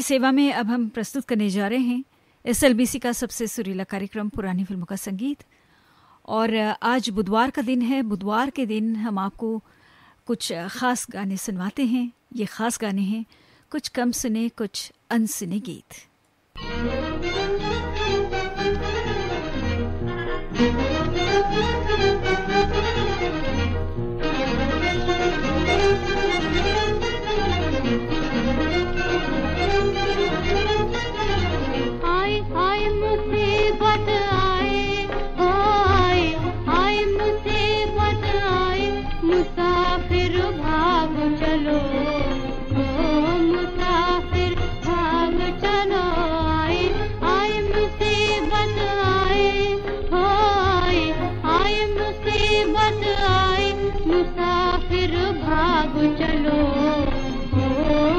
सेवा में अब हम प्रस्तुत करने जा रहे हैं SLBC का सबसे सुरीला कार्यक्रम पुरानी फिल्मों का संगीत। और आज बुधवार का दिन है। बुधवार के दिन हम आपको कुछ ख़ास गाने सुनवाते हैं। ये ख़ास गाने हैं कुछ कम सुने कुछ अनसुने गीत। आए मुसीबत आए, आए मुसीबत आए, मुसाफिर भाग चलो, मुसाफिर भाग चलो। आए मुसीबत आए, आए मुसीबत आए, मुसाफिर भाग चलो,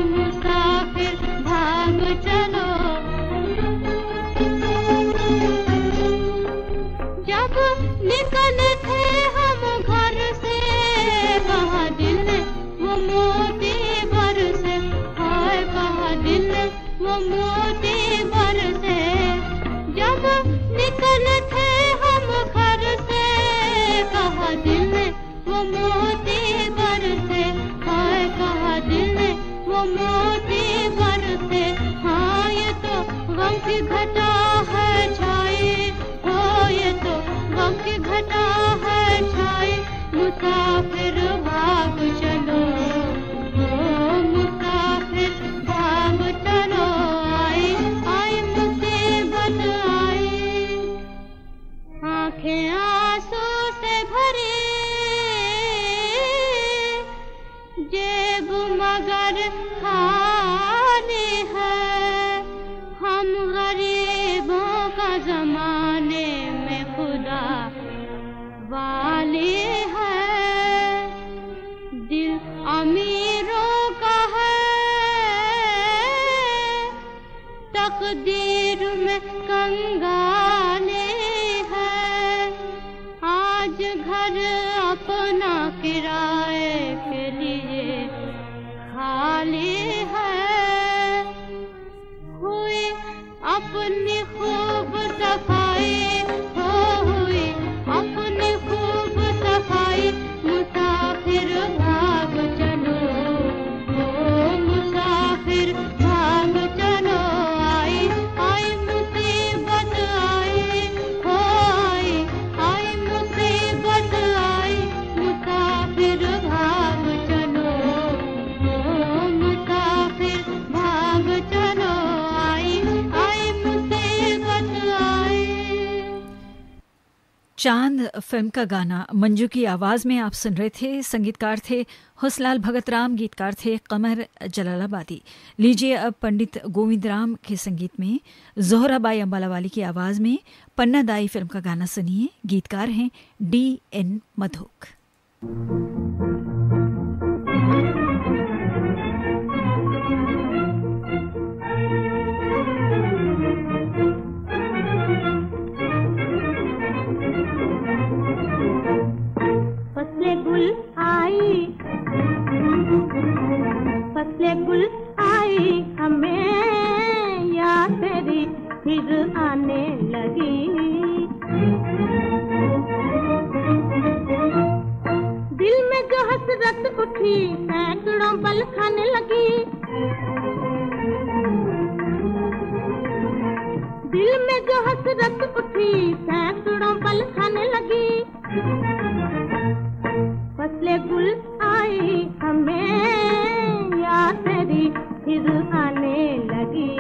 मुसाफिर भाग चलो। जब निकले थे हम घर से, कहा दिल ने वो मोती बरसे, हाय कहा दिल ने वो मोती बरसे। जब निकले थे हम घर से, कहा दिल ने वो मोती बरसे, हाय कहा दिल ने वो मोती बरसे। हाँ ये तो गम की घटा है छाई, हो ये तो गम की घटा है छाई, मुसाफिर भाग चलो, मुसाफिर भाग चलो। आए मुसीबत आई, आंखें आंसू से भरी, जेब मगर खाली है। हम गरीबों का जमाने में खुदा वाली है, दिल अमीरों का है, तकदीर में कंगाली है। आज घर अपना किराए के लिए खाली है, हुई अपनी खूब सफाई, हो हुई अपनी खूब सफाई, मुसाफिर भाग चलो, मुसाफिर भाग चलो। आई मुसीबत आई, हो आई मुसीबत आई, मुसाफिर भाग चलो, मुसाफिर भाग चलो। आई मुसीबत आई। चांद फिल्म का गाना मंजू की आवाज में आप सुन रहे थे। संगीतकार थे हुसलाल भगतराम, गीतकार थे कमर जलालाबादी। लीजिए अब पंडित गोविंद राम के संगीत में जोहराबाई अंबालावाली की आवाज में पन्नादाई फिल्म का गाना सुनिए। गीतकार हैं D.N. मधोक। फसले गुल आई, हमें याद तेरी फिर आने लगी। दिल में जो हसरत उठी, सैकड़ों पल खाने लगी। दिल में जो हसरत उठी, सैकड़ों पल खाने लगी। फसले गुल आई, हमें याद तेरी फिर आने लगी।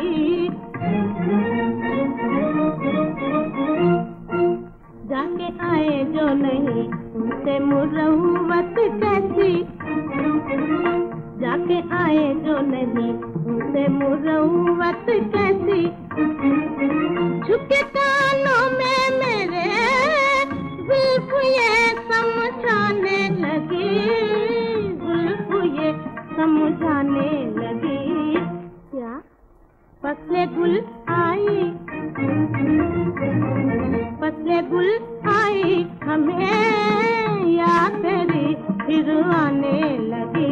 जाके आए जो नहीं उनसे मुरव्वत कैसी, जाके आए जो नहीं उनसे मुरव्वत कैसी। झुके कानों में मेरे जुल्फ ये समझाने लगी, जुल्फ ये समझाने लगी। क्या फसले गुल आई, फसले गुल आई, हमें याद तेरी फिर आने लगी।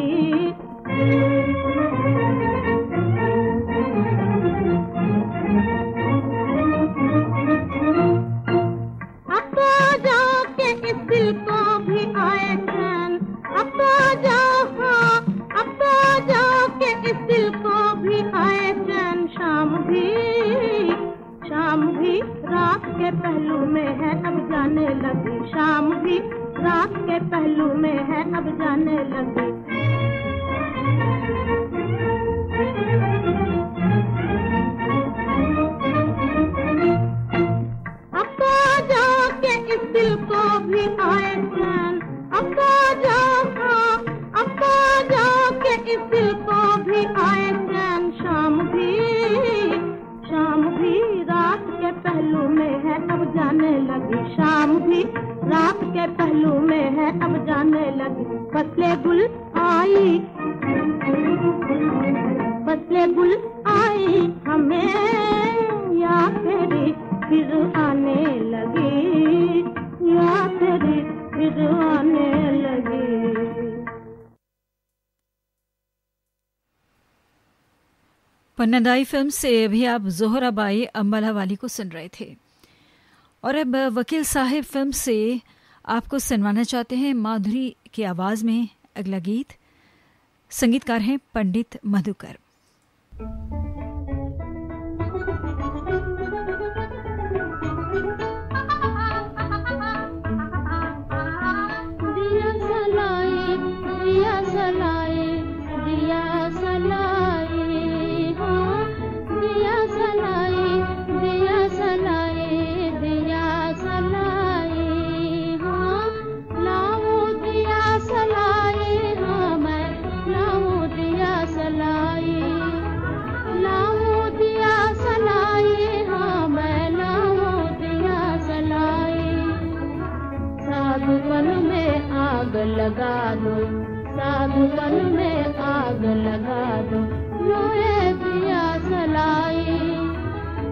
शाम भी रात के पहलू में है अब जाने लगी, शाम भी रात के पहलू में है अब जाने लगी। अब जाके इस दिल को भी आए चैन, अब जाके इस दिल को भी आए चैन। शाम भी रात के पहलू में है अब जाने लगी, शाम भी रात के पहलू में है अब जाने लगी। फसले गुल आई हमें या तेरी फिर आने लगी, या तेरी फिर आने लगी। पन्नादाई फिल्म से अभी आप जोहराबाई अंबालावाली को सुन रहे थे। और अब वकील साहिब फिल्म से आपको सुनवाना चाहते हैं माधुरी की आवाज में अगला गीत। संगीतकार हैं पंडित मधुकर। लगा दो साधुपन में आग लगा दो, लोहे दिया सलाई,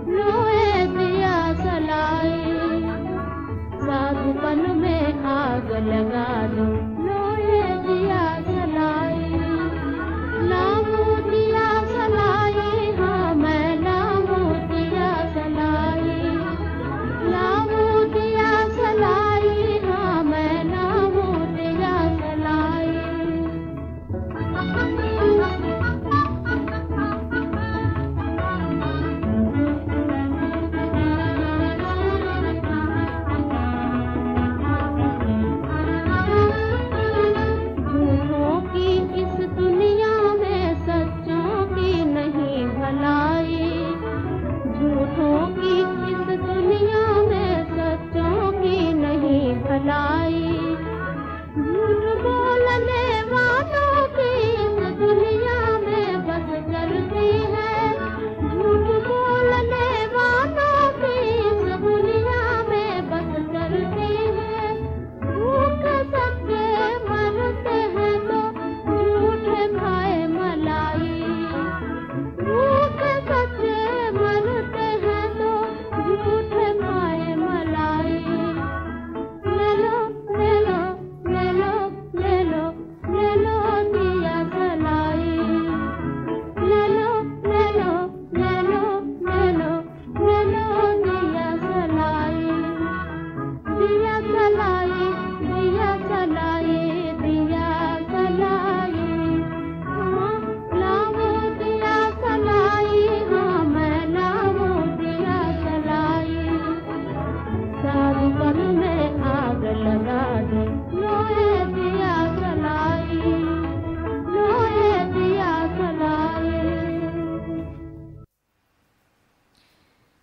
लोहे दिया सलाई। साधुपन में आग लगा दो, लोहे दिया सलाई। लामू दिया सलाई, हाँ मैं लामू दिया सलाई, लामू दिया सलाई, हाँ मैं लामू दिया सलाई।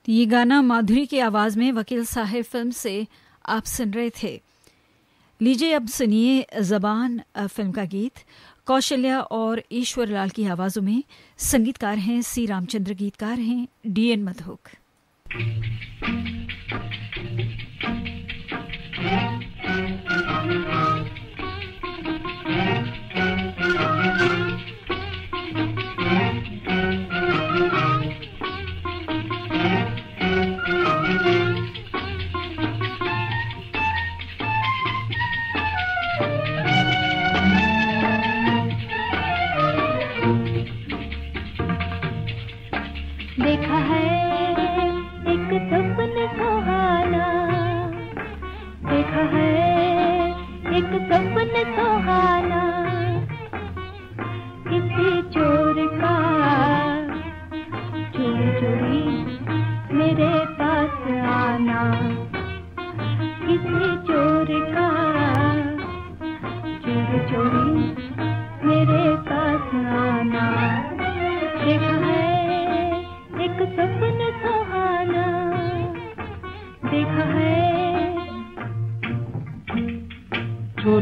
ये गाना माधुरी की आवाज में वकील साहिब फिल्म से आप सुन रहे थे। लीजिए अब सुनिए ज़बान फिल्म का गीत। कौशल्या और ईश्वर लाल की आवाजों में। संगीतकार हैं सी रामचंद्र, गीतकार हैं डीएन मधोक। देखा है एक सपन सुहाना, देखा है एक सपन सुहाना, किसी चोर का चुन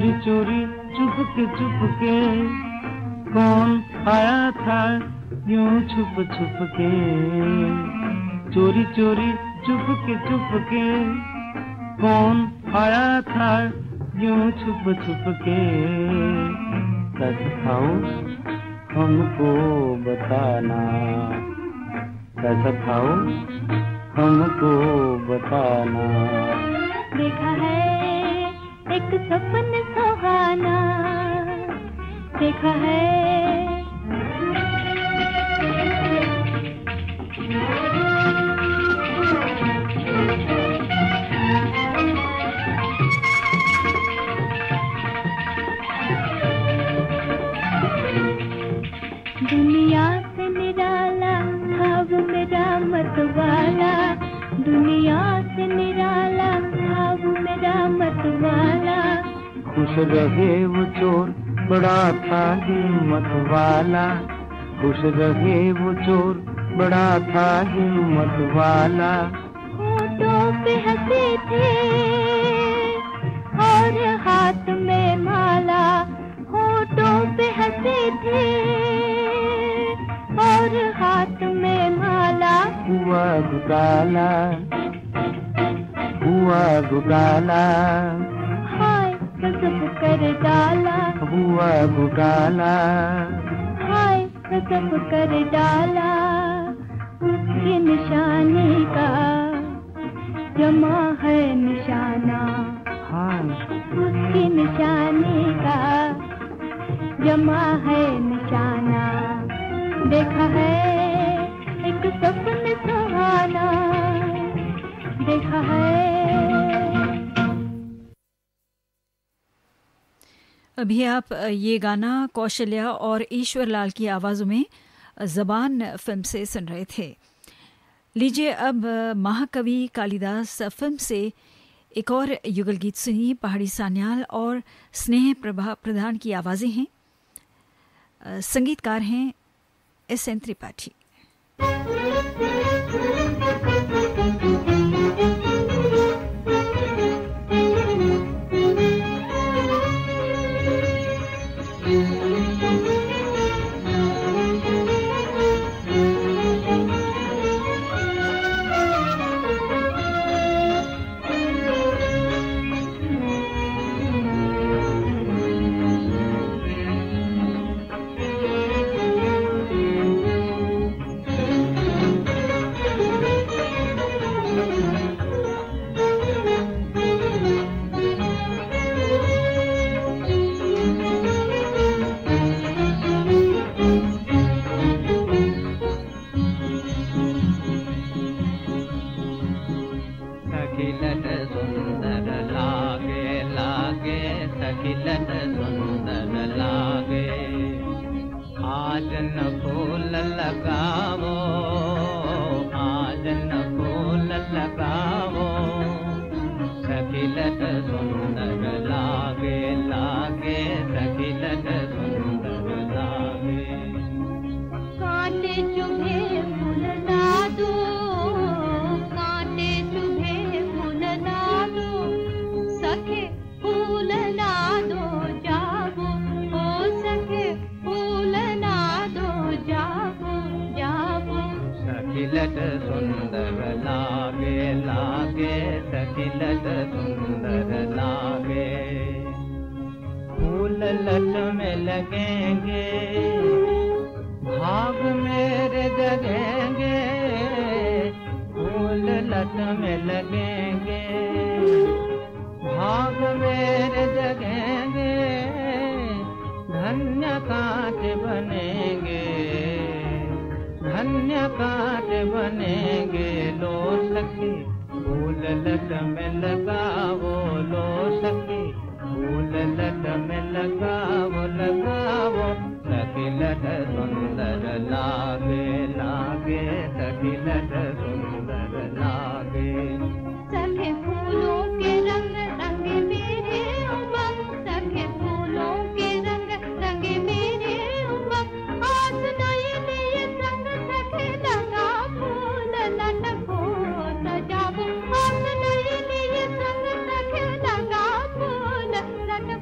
चोरी चोरी चुपके कौन आया था यूं छुप के, चोरी चोरी चुपके कौन आया था यूं छुप के। कैसा था हमको बताना, कैसा था हमको बताना। देखा है एक सपन सुहाना, देखा है दुनिया से निराला ख्वाब मेरा मतवाला, दुनिया से निराला ख्वाब मेरा मतवाला। खुश रहे वो चोर बड़ा था हिम्मत वाला, खुश रहे वो चोर बड़ा था हिम्मत वाला। होठों पे हंसे थे और हाथ में माला, होठों पे हंसे थे और हाथ में माला। हुआ घुटाला, हुआ घुटाला, हाय गजब कर डाला, हुआ घुटाला, हाय गजब कर डाला। उसकी निशानी का जमा है निशाना, हाँ उसकी निशानी का जमा है निशाना। देखा है एक सपन सुहाना, देखा है। अभी आप ये गाना कौशल्या और ईश्वर लाल की आवाज़ों में ज़बान फिल्म से सुन रहे थे। लीजिए अब महाकवि कालिदास फिल्म से एक और युगल गीत सुनिए। पहाड़ी सान्याल और स्नेह प्रभा प्रधान की आवाज़ें हैं, संगीतकार हैं S.N. त्रिपाठी।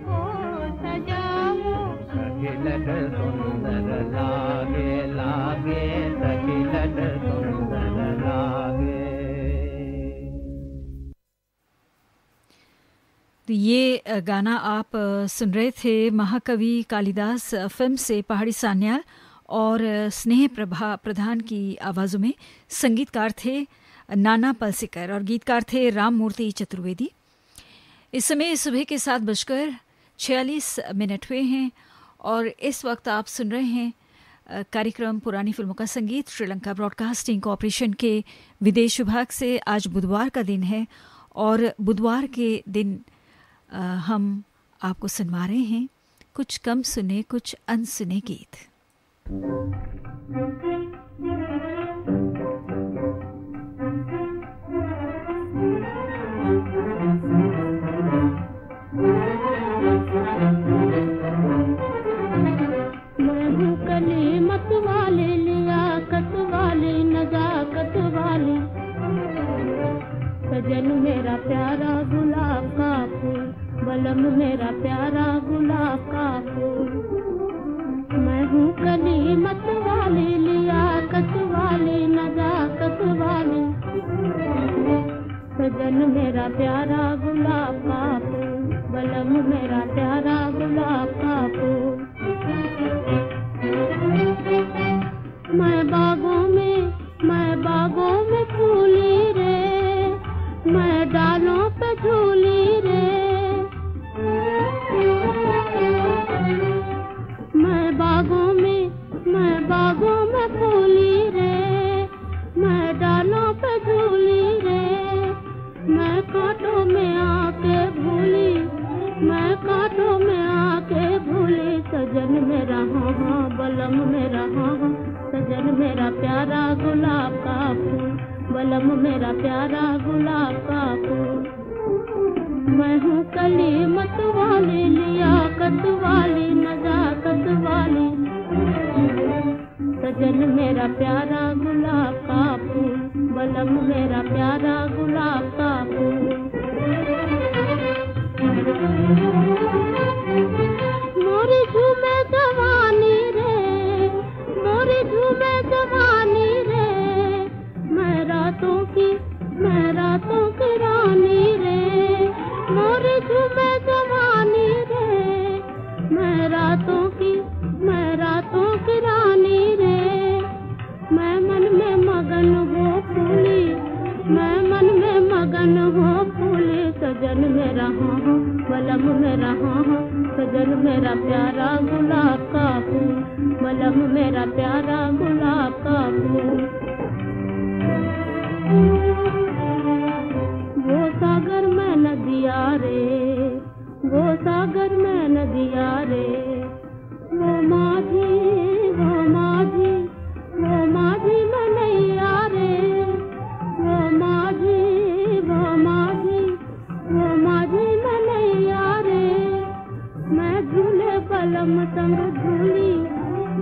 को ये गाना आप सुन रहे थे महाकवि कालिदास फिल्म से पहाड़ी सान्याल और स्नेह प्रभा प्रधान की आवाज़ों में। संगीतकार थे नाना पलसेकर और गीतकार थे राम मूर्ति चतुर्वेदी। इस समय सुबह के 7:46 हुए हैं और इस वक्त आप सुन रहे हैं कार्यक्रम पुरानी फिल्मों का संगीत श्रीलंका ब्रॉडकास्टिंग कॉरपोरेशन के विदेश विभाग से। आज बुधवार का दिन है और बुधवार के दिन हम आपको सुनवा रहे हैं कुछ कम सुने कुछ अनसुने गीत। मैं हूँ कलीमत वाली, लियाकत वाली, नजाकत वाली, सजन मेरा प्यारा गुलाब का फूल, बलम मेरा प्यारा गुलाब का फूल। मैं हूँ कलीमत वाली, लियाकत वाली, नजाकत वाली, सजन मेरा प्यारा गुलाब का फूल, बलम मेरा प्यारा गुलाब का फूल। मैं बागों में फूली रे, मैं डालों पे झूली रे, मैं बागों में फूली रे, मैं डालों पे झूली रे, मैं कांटों में आके भूली, मैं कांटों में आके भूली, सजन मेरा हाँ हाँ, बलम मेरा हाँ हाँ, सजन मेरा प्यारा गुलाब का फूल, बलम मेरा प्यारा गुलाब का फूल। मैं हूँ कलीमत वाली, लियाकत वाली, नजाकत वाली, सजन मेरा प्यारा गुलाब का फूल, बलम मेरा प्यारा गुलाब का फूल। मोरी झूमे जवानी रे, मोरी झूमे जवानी रे, मैं रातों की रानी रे, मोरी झूमे जवानी रे, मैं रातों की रानी रे, मैं मन में मगन हो फूली, मैं मन में मगन हो फूली, सजन मेरा हाँ हाँ, बलम मेरा हाँ हाँ, सजन मेरा प्यारा गुलाब का फूल, बलम मेरा प्यारा गुलाब का फूल। वो सागर में नदिया रे, वो सागर में नदिया रे, वो माझी में नैया रे, वो माझी में नैया रे, मैं झूले बलम संग झूली,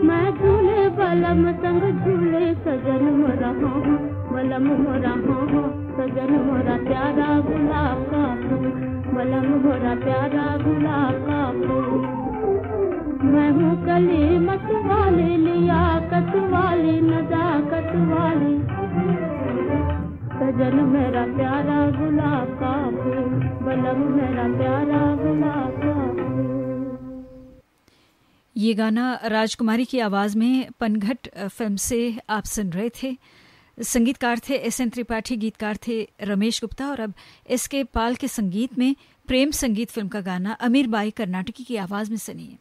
मैं झूले बलम संग झूले, सजन मोरा हाँ हाँ, बलम मोरा हाँ हाँ, सजन मोरा प्यारा गुलाब का फूल, बलम मोरा प्यारा गुलाब का फूल। मैं हूँ कलीमत वाली, लियाकत वाली, नजाकत वाली, सजन मेरा प्यारा गुलाब का फूल, बलम मेरा प्यारा गुलाब का फूल। ये गाना राजकुमारी की आवाज़ में पनघट फिल्म से आप सुन रहे थे। संगीतकार थे एस एन त्रिपाठी, गीतकार थे रमेश गुप्ता और अब एस के पाल के संगीत में प्रेम संगीत फिल्म का गाना अमीर बाई कर्नाटकी की आवाज़ में सुनिए।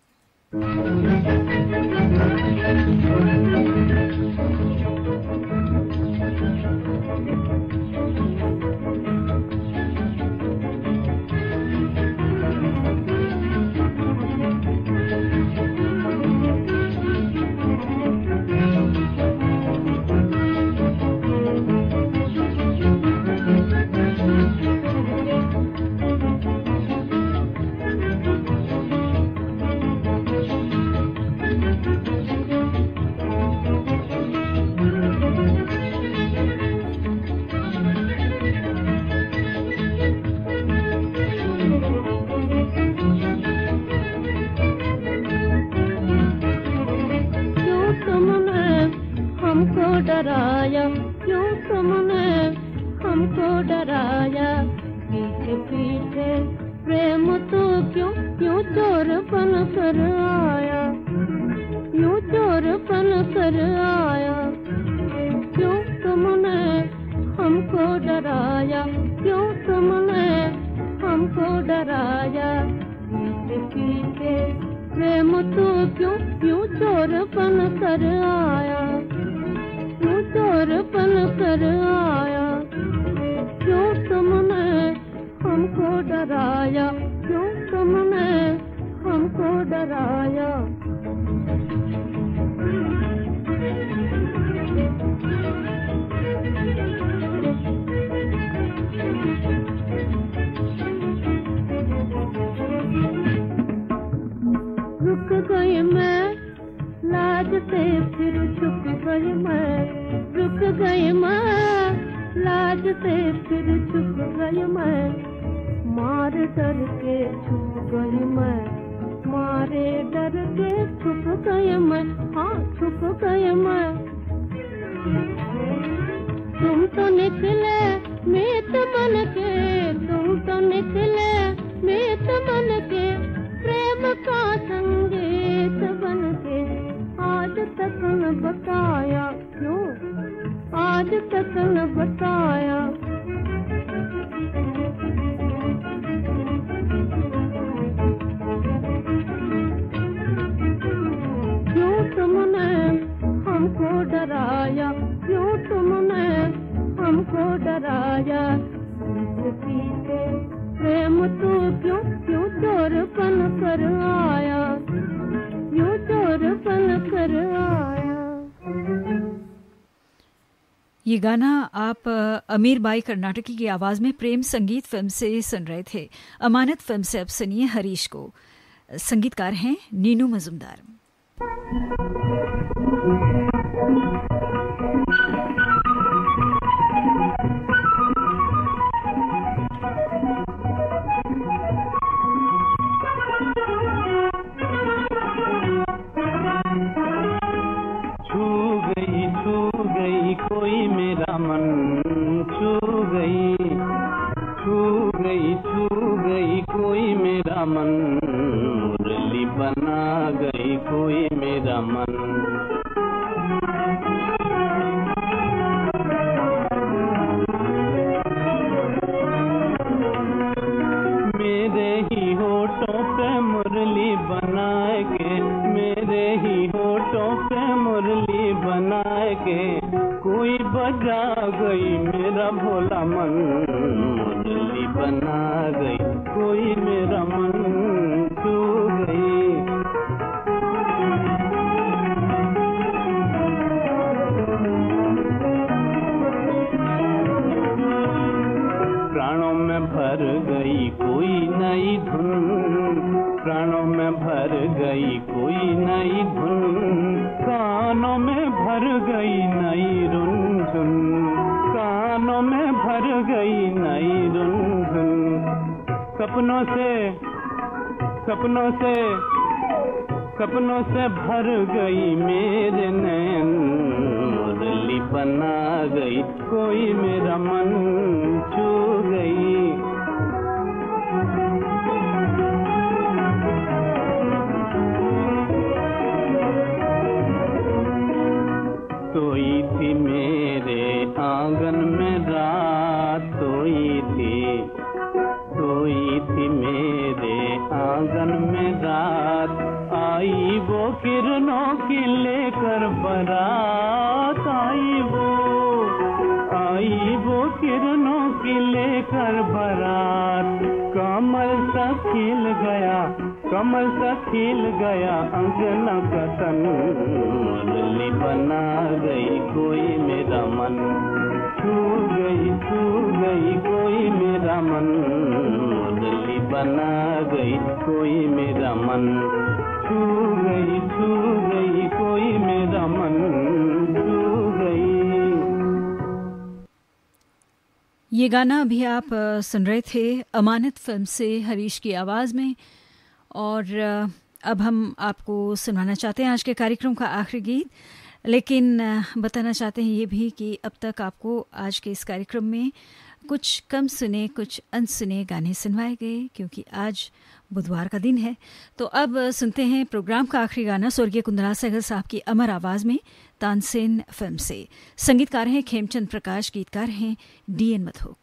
डराया, क्यों तुमने हमको डराया, पीछे पीछे प्रेम तो क्यों यूं चोरपन कर आया, यूं चोरपन कर आया। क्यों तुमने हमको डराया, क्यों तुमने हमको डराया। पीछे पीछे प्रेम तो क्यों यूं चोरपन कर आया, यूं चोरपन कर आया। क्यों तुमने हमको डराया, क्यों तुमने हमको डराया। रुक गई मैं लाज से फिर झुक गई मैं, रुक गई मैं लाज से फिर झुक गई मैं। मार डर के छुप गई मैं, मारे डर के छुप गई मैं, हाँ छुप गई मैं। तुम तो निकले मीत मन के, तुम तो निकले मीत मन के। प्रेम का संगीत बन के आज तक न बताया, क्यों आज तक न बताया। क्यों तुमने हमको डराया, क्यों तुमने हमको डराया। पीछे प्रेम तो क्यों क्यों चोरपन कर आया, यूं चोरपन कर आया। ये गाना आप अमीर बाई कर्नाटकी की आवाज में प्रेम संगीत फिल्म से सुन रहे थे। अमानत फिल्म से अब सुनिए हरीश को। संगीतकार हैं नीनू मजुमदार। कोई मेरा मन छू गई, छू गई, छू गई कोई मेरा मन। मुरली बना गई कोई मेरा मन। मेरे ही होठों पे मुरली बना के, मेरे ही होठों पे मुरली बना के कोई बजा गई मेरा भोला मन। मुरली बना गई कोई मेरा मन छू गई। प्राणों में भर गई कोई नई धुन, प्राणों में भर गई कोई नई धुन। कानों में भर गई नई रुनझुन, कानों में भर गई नई रुनझुन। सपनों से, सपनों से, सपनों से भर गई मेरे नैन। मुरली बना गई कोई मेरा मन छू गई। सोई थी मेरे आंगन में रात, सोई थी, सोई थी मेरे आंगन में रात। आई वो किरणों की लेकर बारात, आई वो किरणों की लेकर बारात। कमल सा खिल गया, कमल सा खिल गया अंगना का तन। मुरली बना गई कोई मेरा मन छू गई, छू गई कोई मेरा मन। मुरली बना गई कोई मेरा मन छू गई, छू गई कोई मेरा मन छू गई। ये गाना अभी आप सुन रहे थे अमानत फिल्म से हरीश की आवाज़ में। और अब हम आपको सुनाना चाहते हैं आज के कार्यक्रम का आखिरी गीत, लेकिन बताना चाहते हैं ये भी कि अब तक आपको आज के इस कार्यक्रम में कुछ कम सुने कुछ अनसुने गाने सुनवाए गए क्योंकि आज बुधवार का दिन है। तो अब सुनते हैं प्रोग्राम का आखिरी गाना स्वर्गीय कुंदरा सहगल साहब की अमर आवाज में तानसेन फिल्म से। संगीतकार हैं खेमचंद प्रकाश, गीतकार हैं डी.एन. मथोक।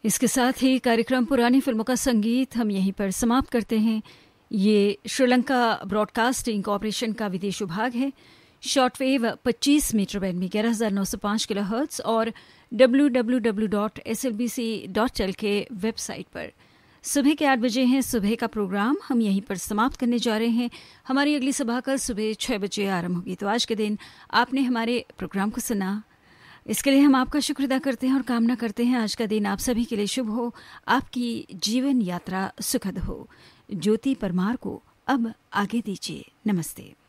इसके साथ ही कार्यक्रम पुरानी फिल्मों का संगीत हम यहीं पर समाप्त करते हैं। ये श्रीलंका ब्रॉडकास्टिंग कॉरपोरेशन का विदेश विभाग है। शॉर्टवेव 25 मीटर बैंड में 11,905 किलोहर्ट्ज और www.slbc.tel के वेबसाइट पर सुबह के 8 बजे हैं। सुबह का प्रोग्राम हम यहीं पर समाप्त करने जा रहे हैं। हमारी अगली सभा कल सुबह 6 बजे आरंभ होगी। तो आज के दिन आपने हमारे प्रोग्राम को सुना, इसके लिए हम आपका शुक्र अदा करते हैं और कामना करते हैं आज का दिन आप सभी के लिए शुभ हो, आपकी जीवन यात्रा सुखद हो। ज्योति परमार को अब आगे दीजिए। नमस्ते।